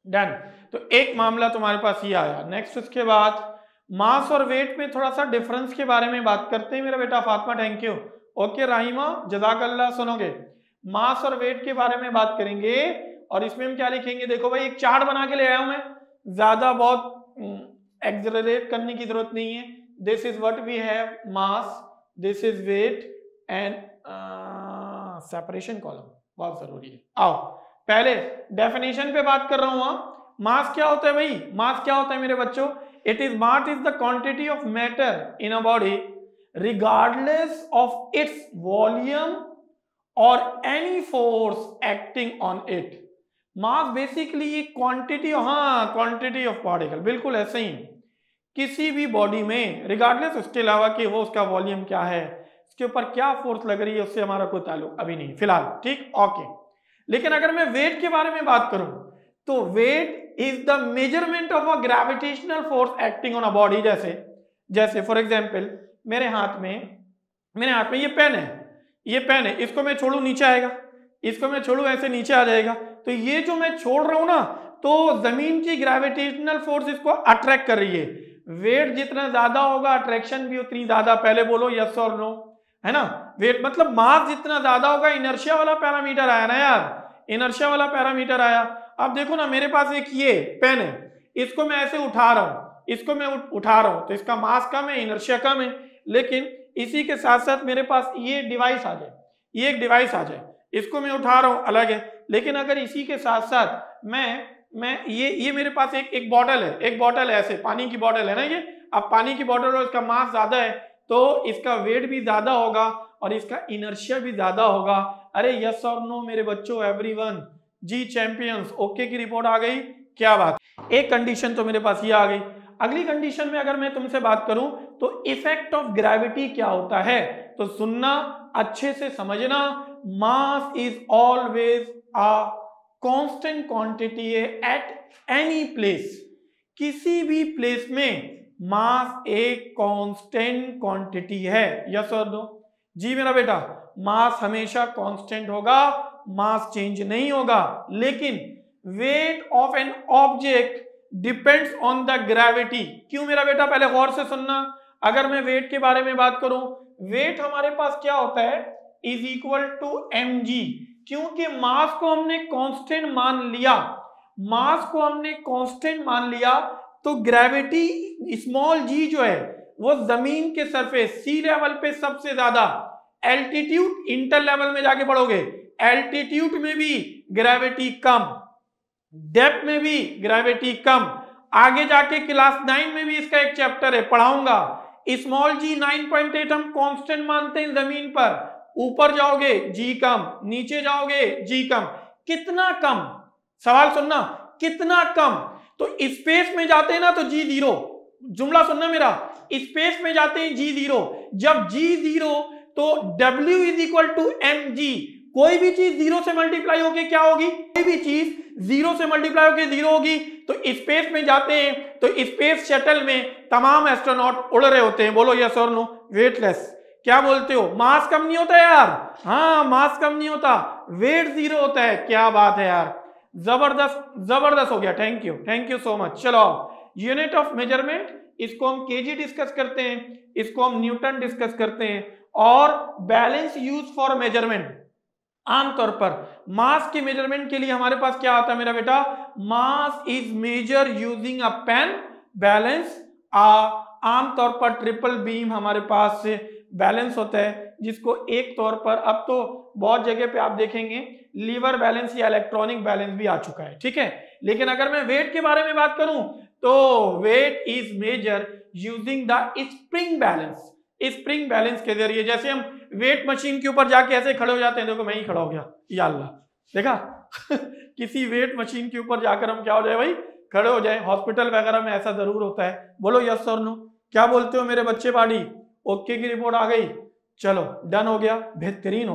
Done. तो एक मामला तुम्हारे पास ये आया। नेक्स्ट उसके बाद मास और वेट में थोड़ा सा डिफरेंस के बारे में बात करते हैं मेरा बेटा फातिमा, थैंक यू। ओके राहिमा जज़ाकल्लाह, सुनोगे। मास और वेट के बारे में बात करेंगे और इसमें हम क्या लिखेंगे, देखो भाई एक चार्ट बना के ले आया हूं मैं, ज्यादा बहुत एक्सेलरेट करने की जरूरत नहीं है। This is what we have mass, this is weight and separation column बहुत जरूरी है। आओ पहले डेफिनेशन पे बात कर रहा हूं। मास क्या होता है भाई, मास क्या होता है मेरे बच्चों, it is mass is the quantity of matter in a body regardless of its volume और any force acting on it. Mass basically quantity, हाँ क्वांटिटी ऑफ पार्टिकल, बिल्कुल ऐसे ही किसी भी बॉडी में रिगार्डलेस उसके अलावा कि वो उसका वॉल्यूम क्या है, उसके ऊपर क्या फोर्स लग रही है, उससे हमारा कोई ताल्लुक अभी नहीं फिलहाल, ठीक ओके। लेकिन अगर मैं वेट के बारे में बात करूं तो weight is the measurement of a gravitational force acting on a body. जैसे फॉर एग्जांपल मेरे हाथ में ये पेन है, ये पेन है, इसको मैं छोड़ू नीचे आएगा, इसको मैं छोड़ू ऐसे नीचे आ जाएगा। तो ये जो मैं छोड़ रहा हूं ना, तो जमीन की ग्रेविटेशनल फोर्स इसको अट्रैक्ट कर रही है। वेट जितना ज्यादा होगा अट्रैक्शन भी उतनी ज्यादा। पहले बोलो यस और नो, है ना। वेट मतलब मास जितना ज्यादा होगा, इनर्शिया वाला पैरामीटर आया ना यार, इनर्शिया वाला पैरामीटर आया। अब देखो ना मेरे पास एक ये पेन है, इसको मैं ऐसे उठा रहा हूं, इसको मैं उठा रहा हूं, तो इसका मास कम है, इनर्शिया कम है। लेकिन इसी के साथ साथ मेरे पास ये डिवाइस आ जाए, ये एक डिवाइस आ जाए, इसको मैं उठा रहा हूं, अलग है। लेकिन अगर इसी के साथ साथ मैं ये मेरे पास एक बॉटल है, एक बॉटल है ऐसे, पानी की बॉटल है ना ये। अब पानी की बॉटल और इसका मास ज्यादा है तो इसका वेट भी ज्यादा होगा और इसका इनर्शिया भी ज्यादा होगा। अरे यस और नो मेरे बच्चों, एवरीवन, जी चैंपियंस, ओके की रिपोर्ट आ गई, क्या बात। एक कंडीशन तो मेरे पास ये आ गई। अगली कंडीशन में अगर मैं तुमसे बात करूं तो इफेक्ट ऑफ ग्रेविटी क्या होता है, तो सुनना अच्छे से समझना। Mass is always a constant quantity at any place. किसी भी प्लेस में मास एक कांस्टेंट क्वांटिटी है, यस और नो। जी मेरा बेटा, मास हमेशा कांस्टेंट होगा, मास चेंज नहीं होगा। लेकिन weight of an object depends on the gravity. क्यों मेरा बेटा, पहले गौर से सुनना। अगर मैं वेट के बारे में बात करूं, वेट हमारे पास क्या होता है, इज इक्वल टू mg। क्योंकि मास को हमने कांस्टेंट मान लिया, मास को हमने कांस्टेंट मान लिया, तो ग्रेविटी स्मॉल जी जो है वो जमीन के सरफेस सी लेवल पे सबसे ज्यादा, एल्टीट्यूड इंटर लेवल में जाके पढ़ोगे, एल्टीट्यूड में भी ग्रेविटी कम, डेप्थ में भी ग्रेविटी कम। आगे जाके क्लास 9 में भी इसका एक चैप्टर है, पढ़ाऊंगा। स्मॉल जी 9.8 हम कांस्टेंट मानते हैं जमीन पर, ऊपर जाओगे जी कम, नीचे जाओगे जी कम। कितना कम, सवाल सुनना, कितना कम, तो स्पेस में जाते हैं ना तो जी जीरो, जुमला सुनना मेरा, स्पेस में जाते हैं जी जीरो। जब जी जीरो तो W is equal to m g. कोई भी चीज जीरो से मल्टीप्लाई होके क्या होगी, कोई भी चीज जीरो से मल्टीप्लाई होके जीरो होगी। तो स्पेस में जाते हैं तो स्पेस शटल में तमाम एस्ट्रोनॉट उड़ रहे होते हैं, बोलो यस और नो, वेटलेस। क्या बोलते हो, मास कम नहीं होता यार, हाँ मास कम नहीं होता, वेट जीरो होता है। क्या बात है यार, जबरदस्त जबरदस्त हो गया, थैंक यू सो मच। चलो यूनिट ऑफ मेजरमेंट, इसको हम केजी डिस्कस करते हैं, इसको हम न्यूटन डिस्कस करते हैं। और बैलेंस यूज फॉर मेजरमेंट, आमतौर पर मास के मेजरमेंट के लिए हमारे पास क्या आता है मेरा बेटा, mass is measure using a pan, balance. आमतौर पर ट्रिपल बीम हमारे पास से बैलेंस होता है, जिसको एक तौर पर, अब तो बहुत जगह पे आप देखेंगे लीवर बैलेंस या इलेक्ट्रॉनिक बैलेंस भी आ चुका है, ठीक है। लेकिन अगर मैं वेट के बारे में बात करूं तो weight is measure using the spring balance. Spring balance के जरिए, जैसे हम वेट मशीन के ऊपर जाके ऐसे खड़े हो जाते हैं, देखो मैं ही खड़ा हो गया, या अल्लाह, देखा किसी वेट मशीन के ऊपर जाकर हम क्या हो जाए भाई, खड़े हो जाए। हॉस्पिटल वगैरह में ऐसा जरूर होता है, बोलो यस और नो। क्या बोलते हो मेरे बच्चे पार्टी, ओके की रिपोर्ट आ गई, चलो डन हो गया, बेहतरीन हो गया।